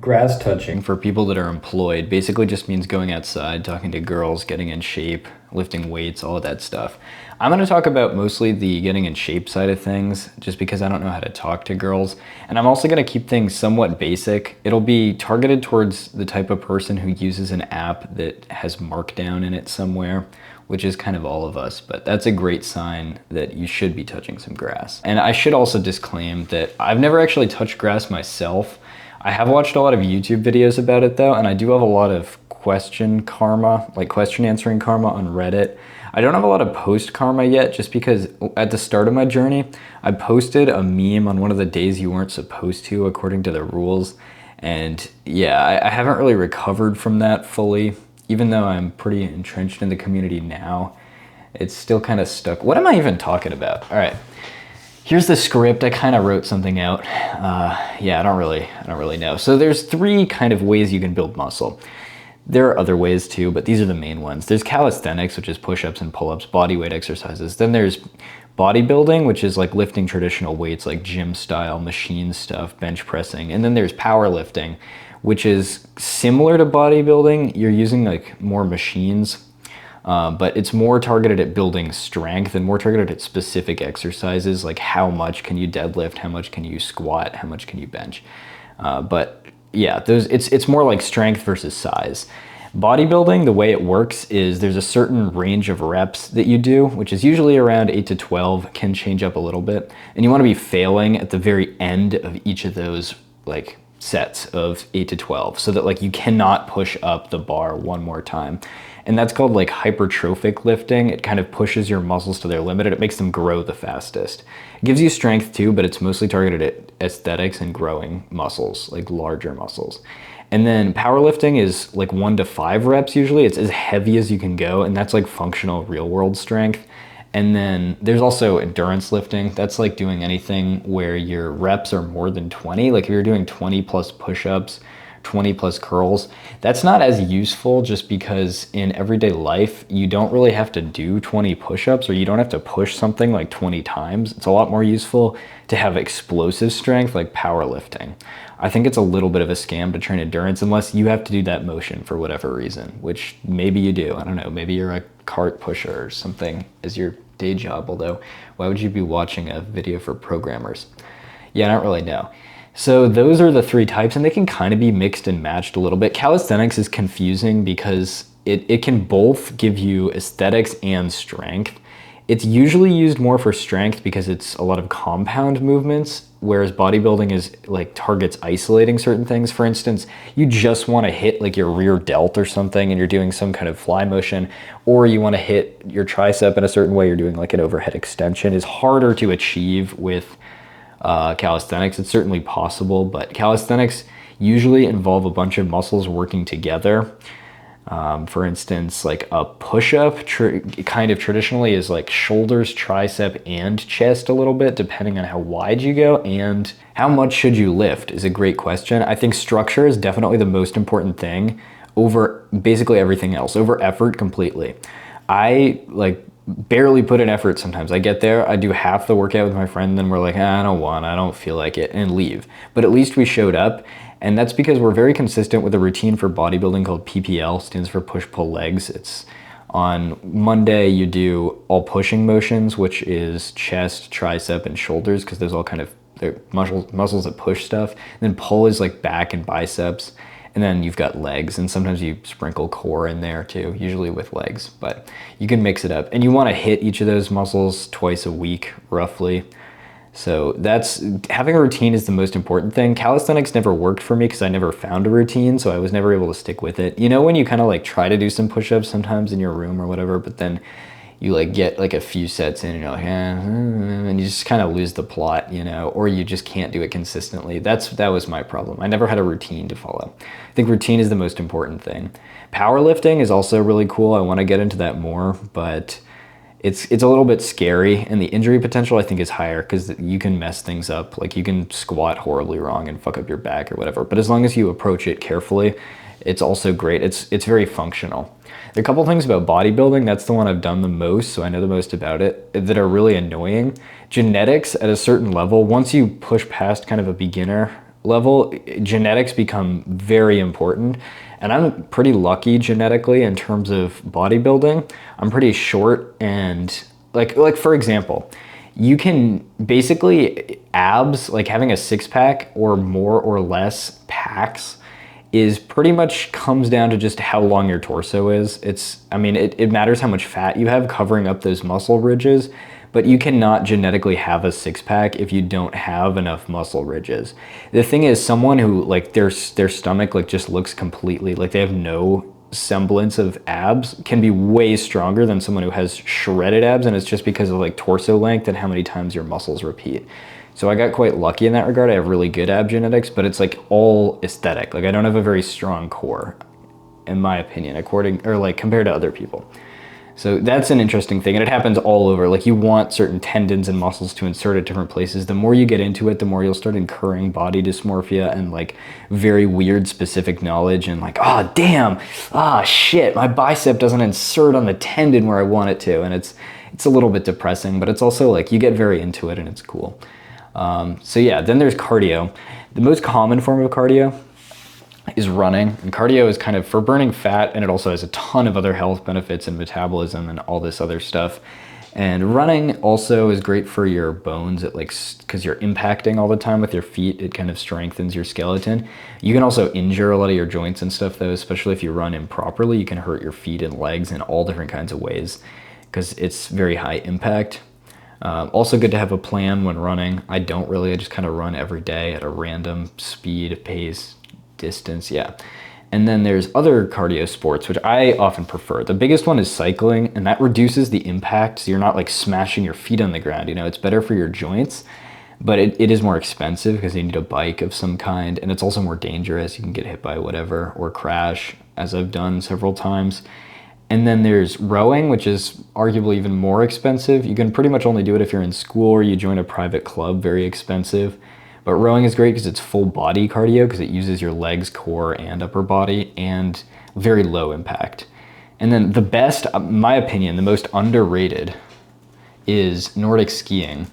Grass touching for people that are employed basically just means going outside, talking to girls, getting in shape, lifting weights, all of that stuff. I'm going to talk about mostly the getting in shape side of things just because I don't know how to talk to girls. And I'm also going to keep things somewhat basic. It'll be targeted towards the type of person who uses an app that has Markdown in it somewhere, which is kind of all of us, but that's a great sign that you should be touching some grass. And I should also disclaim that I've never actually touched grass myself. I have watched a lot of YouTube videos about it though, and I do have a lot of question karma, like question answering karma on Reddit. I don't have a lot of post karma yet just because at the start of my journey, I posted a meme on one of the days you weren't supposed to according to the rules. And yeah, I haven't really recovered from that fully, even though I'm pretty entrenched in the community now. It's still kind of stuck. What am I even talking about? All right. Here's the script. I kind of wrote something out. Yeah, I don't really know. So there's three kind of ways you can build muscle. There are other ways too, but these are the main ones. There's calisthenics, which is push-ups and pull-ups, body weight exercises. Then there's bodybuilding, which is like lifting traditional weights like gym style, machine stuff, bench pressing. And then there's powerlifting, which is similar to bodybuilding. You're using like more machines, but it's more targeted at building strength and more targeted at specific exercises, like how much can you deadlift, how much can you squat, how much can you bench. But yeah, it's more like strength versus size. Bodybuilding, the way it works is there's a certain range of reps that you do, which is usually around 8 to 12, can change up a little bit. And you want to be failing at the very end of each of those like sets of 8 to 12 so that like you cannot push up the bar one more time. And that's called like hypertrophic lifting. It kind of pushes your muscles to their limit and it makes them grow the fastest. It gives you strength too, but it's mostly targeted at aesthetics and growing muscles, like larger muscles. And then powerlifting is like 1 to 5 reps usually. It's as heavy as you can go, and that's like functional real world strength. And then there's also endurance lifting. That's like doing anything where your reps are more than 20. Like if you're doing 20 plus push-ups, 20 plus curls, that's not as useful just because in everyday life, you don't really have to do 20 push-ups or you don't have to push something like 20 times. It's a lot more useful to have explosive strength like powerlifting. I think it's a little bit of a scam to train endurance unless you have to do that motion for whatever reason, which maybe you do. I don't know, maybe you're a cart pusher or something as your day job, although why would you be watching a video for programmers? Yeah, I don't really know. So those are the three types, and they can kind of be mixed and matched a little bit. Calisthenics is confusing because it can both give you aesthetics and strength. It's usually used more for strength because it's a lot of compound movements, whereas bodybuilding is like targets isolating certain things. For instance, you just want to hit like your rear delt or something and you're doing some kind of fly motion, or you want to hit your tricep in a certain way, you're doing like an overhead extension. Is harder to achieve with calisthenics. It's certainly possible, but calisthenics usually involve a bunch of muscles working together. For instance, like a push-up kind of traditionally is like shoulders, tricep, and chest a little bit, depending on how wide you go. And how much should you lift is a great question. I think structure is definitely the most important thing over basically everything else, over effort completely. I like barely put in effort sometimes. I get there, I do half the workout with my friend, then we're like, I don't feel like it, and leave. But at least we showed up, and that's because we're very consistent with a routine for bodybuilding called PPL, stands for push-pull legs. It's on Monday you do all pushing motions, which is chest, tricep, and shoulders, because there's all kind of muscles that push stuff. And then pull is like back and biceps. And then you've got legs, and sometimes you sprinkle core in there too, usually with legs, but you can mix it up. And you want to hit each of those muscles twice a week, roughly. So having a routine is the most important thing. Calisthenics never worked for me because I never found a routine, so I was never able to stick with it. You know when you kind of like try to do some push-ups sometimes in your room or whatever, but then you like get like a few sets in and you're like, and you just kind of lose the plot, you know, or you just can't do it consistently. That was my problem. I never had a routine to follow. I think routine is the most important thing. Powerlifting is also really cool. I want to get into that more, but it's a little bit scary, and the injury potential I think is higher because you can mess things up. Like you can squat horribly wrong and fuck up your back or whatever. But as long as you approach it carefully, it's also great. It's very functional. There are a couple things about bodybuilding, that's the one I've done the most, so I know the most about it, that are really annoying. Genetics at a certain level, once you push past kind of a beginner level, genetics become very important. And I'm pretty lucky genetically in terms of bodybuilding. I'm pretty short, and like for example, you can basically abs, like having a six pack or more or less packs, is pretty much comes down to just how long your torso is. I mean, it matters how much fat you have covering up those muscle ridges, but you cannot genetically have a six pack if you don't have enough muscle ridges. The thing is, someone who like their stomach like just looks completely like they have no semblance of abs can be way stronger than someone who has shredded abs, and it's just because of like torso length and how many times your muscles repeat. So I got quite lucky in that regard. I have really good ab genetics, but it's like all aesthetic. Like I don't have a very strong core, in my opinion, compared to other people. So that's an interesting thing, and it happens all over. Like you want certain tendons and muscles to insert at different places. The more you get into it, the more you'll start incurring body dysmorphia and like very weird specific knowledge and like, oh damn, shit, my bicep doesn't insert on the tendon where I want it to. And it's a little bit depressing, but it's also like you get very into it and it's cool. So yeah, then there's cardio. The most common form of cardio is running, and cardio is kind of for burning fat, and it also has a ton of other health benefits and metabolism and all this other stuff. And running also is great for your bones, because you're impacting all the time with your feet. It kind of strengthens your skeleton. You can also injure a lot of your joints and stuff though, especially if you run improperly. You can hurt your feet and legs in all different kinds of ways because it's very high impact. Also good to have a plan when running. I just kind of run every day at a random speed, pace, distance, yeah. And then there's other cardio sports, which I often prefer. The biggest one is cycling, and that reduces the impact, so you're not like smashing your feet on the ground. It's better for your joints, but it is more expensive because you need a bike of some kind, and it's also more dangerous. You can get hit by whatever or crash, as I've done several times. And then there's rowing, which is arguably even more expensive. You can pretty much only do it if you're in school or you join a private club, very expensive. But rowing is great because it's full body cardio because it uses your legs, core, and upper body, and very low impact. And then the best, in my opinion, the most underrated is Nordic skiing.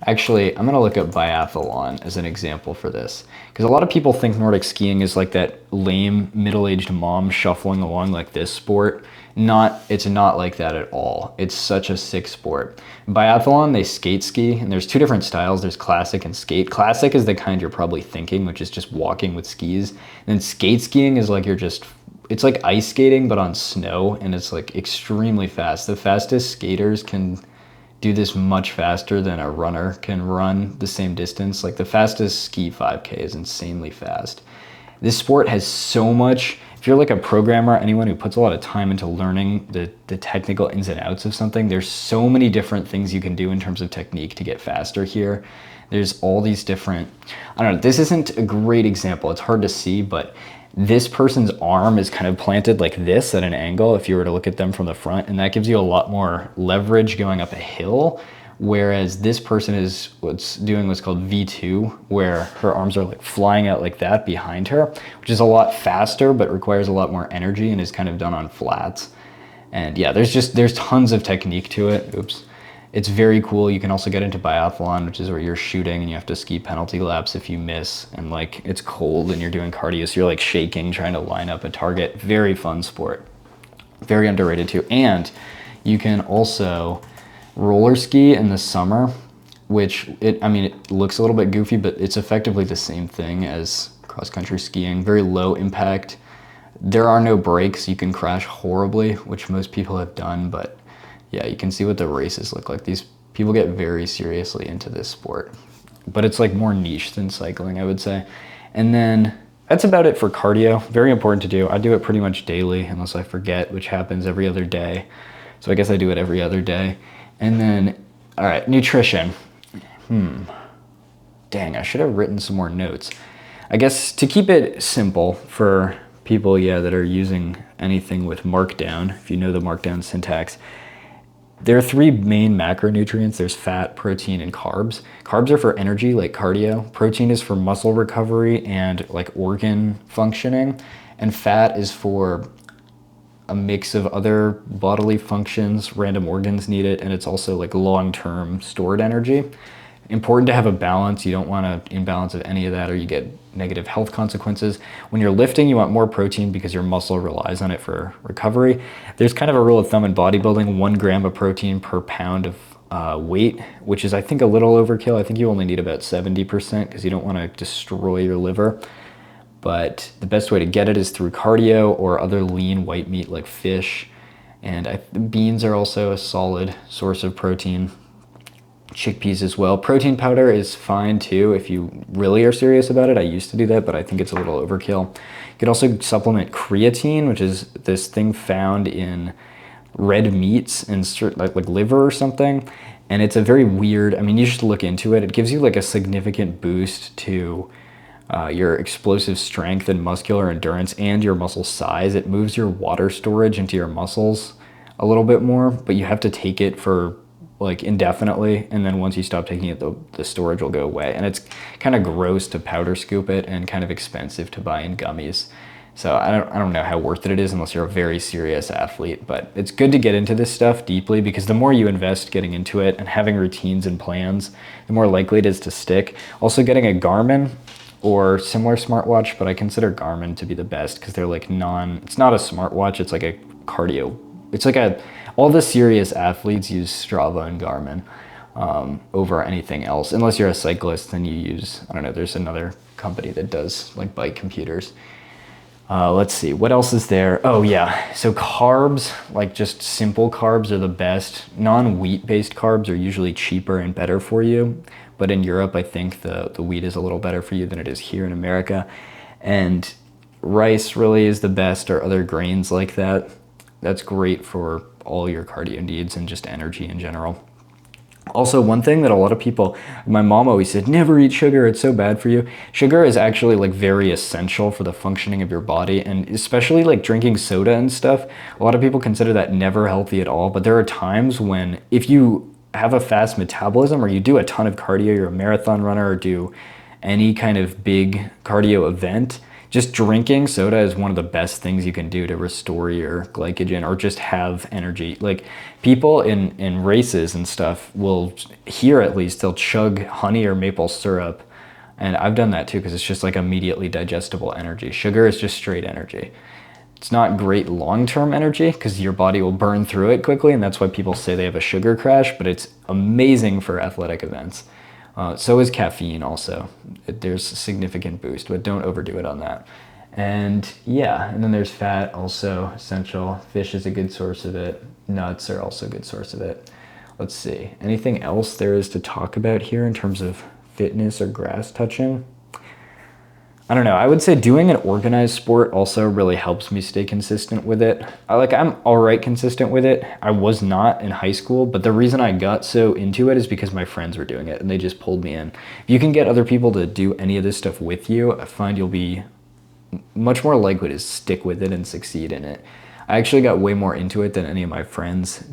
Actually, I'm gonna look up biathlon as an example for this, because a lot of people think Nordic skiing is like that lame middle-aged mom shuffling along like this sport. It's not like that at all. It's such a sick sport. Biathlon, they skate ski, and there's two different styles. There's classic and skate. Classic is the kind you're probably thinking, which is just walking with skis. And then skate skiing is like it's like ice skating, but on snow, and it's like extremely fast. The fastest skaters can do this much faster than a runner can run the same distance. Like the fastest ski 5K is insanely fast. This sport has so much, if you're like a programmer, anyone who puts a lot of time into learning the technical ins and outs of something, there's so many different things you can do in terms of technique to get faster here. There's all these different, I don't know, this isn't a great example. It's hard to see, but this person's arm is kind of planted like this at an angle if you were to look at them from the front, and that gives you a lot more leverage going up a hill, whereas this person is doing what's called V2, where her arms are like flying out like that behind her, which is a lot faster but requires a lot more energy and is kind of done on flats. And yeah, there's tons of technique to it. Oops. It's very cool. You can also get into biathlon, which is where you're shooting and you have to ski penalty laps if you miss, and like it's cold and you're doing cardio, so you're like shaking trying to line up a target. Very fun sport. Very underrated too. And you can also roller ski in the summer, which it looks a little bit goofy, but it's effectively the same thing as cross-country skiing. Very low impact. There are no brakes. You can crash horribly, which most people have done, but yeah, you can see what the races look like. These people get very seriously into this sport, but it's like more niche than cycling, I would say. And then that's about it for cardio. Very important to do. I do it pretty much daily unless I forget, which happens every other day. So I guess I do it every other day. And then, all right, nutrition. Dang, I should have written some more notes. I guess to keep it simple for people, that are using anything with markdown, if you know the markdown syntax, there are three main macronutrients. There's fat, protein, and carbs. Carbs are for energy, like cardio. Protein is for muscle recovery and like organ functioning. And fat is for a mix of other bodily functions. Random organs need it, and it's also like long-term stored energy. Important to have a balance. You don't want an imbalance of any of that or you get negative health consequences. When you're lifting, you want more protein because your muscle relies on it for recovery. There's kind of a rule of thumb in bodybuilding, 1 gram of protein per pound of weight, which is I think a little overkill. I think you only need about 70% because you don't want to destroy your liver. But the best way to get it is through cardio or other lean white meat like fish. And beans are also a solid source of protein. Chickpeas as well. Protein powder is fine too if you really are serious about it. I used to do that, but I think it's a little overkill. You could also supplement creatine, which is this thing found in red meats and like liver or something. And it's a very weird, I mean, you should look into it. It gives you like a significant boost to your explosive strength and muscular endurance and your muscle size. It moves your water storage into your muscles a little bit more, but you have to take it for like indefinitely, and then once you stop taking it, the storage will go away. And it's kind of gross to powder scoop it and kind of expensive to buy in gummies. So I don't know how worth it is unless you're a very serious athlete, but it's good to get into this stuff deeply because the more you invest getting into it and having routines and plans, the more likely it is to stick. Also getting a Garmin or similar smartwatch, but I consider Garmin to be the best because they're like it's not a smartwatch, it's like a cardio. It's like all the serious athletes use Strava and Garmin over anything else. Unless you're a cyclist, then you use, I don't know, there's another company that does like bike computers. Let's see, what else is there? Oh yeah, so carbs, like just simple carbs are the best. Non-wheat based carbs are usually cheaper and better for you. But in Europe, I think the wheat is a little better for you than it is here in America. And rice really is the best, or other grains like that. That's great for all your cardio needs and just energy in general. Also, one thing that a lot of people, my mom always said, never eat sugar, it's so bad for you. Sugar is actually like very essential for the functioning of your body, and especially like drinking soda and stuff. A lot of people consider that never healthy at all, but there are times when if you have a fast metabolism or you do a ton of cardio, you're a marathon runner or do any kind of big cardio event, just drinking soda is one of the best things you can do to restore your glycogen or just have energy. Like people in races and stuff will, here at least, they'll chug honey or maple syrup. And I've done that too because it's just like immediately digestible energy. Sugar is just straight energy. It's not great long-term energy because your body will burn through it quickly, and that's why people say they have a sugar crash, but it's amazing for athletic events. So is caffeine also. There's a significant boost, but don't overdo it on that. And yeah, and then there's fat, also essential. Fish is a good source of it. Nuts are also a good source of it. Let's see, anything else there is to talk about here in terms of fitness or grass touching? I don't know, I would say doing an organized sport also really helps me stay consistent with it. I'm all right consistent with it. I was not in high school, but the reason I got so into it is because my friends were doing it and they just pulled me in. If you can get other people to do any of this stuff with you, I find you'll be much more likely to stick with it and succeed in it. I actually got way more into it than any of my friends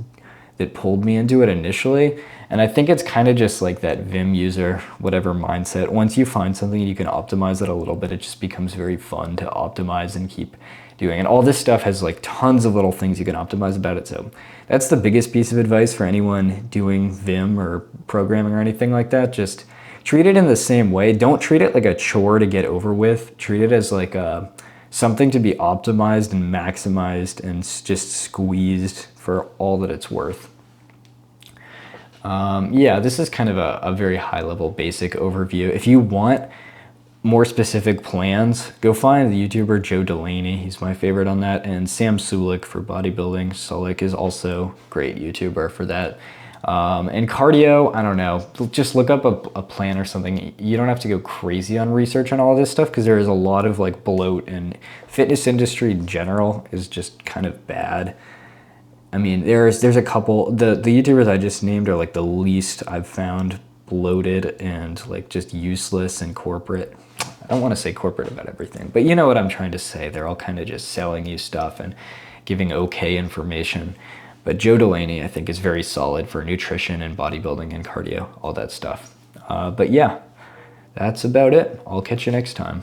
that pulled me into it initially. And I think it's kind of just like that Vim user, whatever mindset. Once you find something and you can optimize it a little bit, it just becomes very fun to optimize and keep doing. And all this stuff has like tons of little things you can optimize about it. So that's the biggest piece of advice for anyone doing Vim or programming or anything like that. Just treat it in the same way. Don't treat it like a chore to get over with. Treat it as like something to be optimized and maximized and just squeezed for all that it's worth. Yeah, this is kind of a very high level basic overview. If you want more specific plans, go find the YouTuber Joe Delaney. He's my favorite on that. And Sam Sulik for bodybuilding. Sulik is also a great YouTuber for that. And cardio, I don't know, just look up a plan or something. You don't have to go crazy on research on all this stuff because there is a lot of like bloat, and fitness industry in general is just kind of bad. I mean, there's a couple, the YouTubers I just named are like the least I've found bloated and like just useless and corporate. I don't want to say corporate about everything, but you know what I'm trying to say. They're all kind of just selling you stuff and giving okay information. But Joe Delaney, I think, is very solid for nutrition and bodybuilding and cardio, all that stuff. But yeah, that's about it. I'll catch you next time.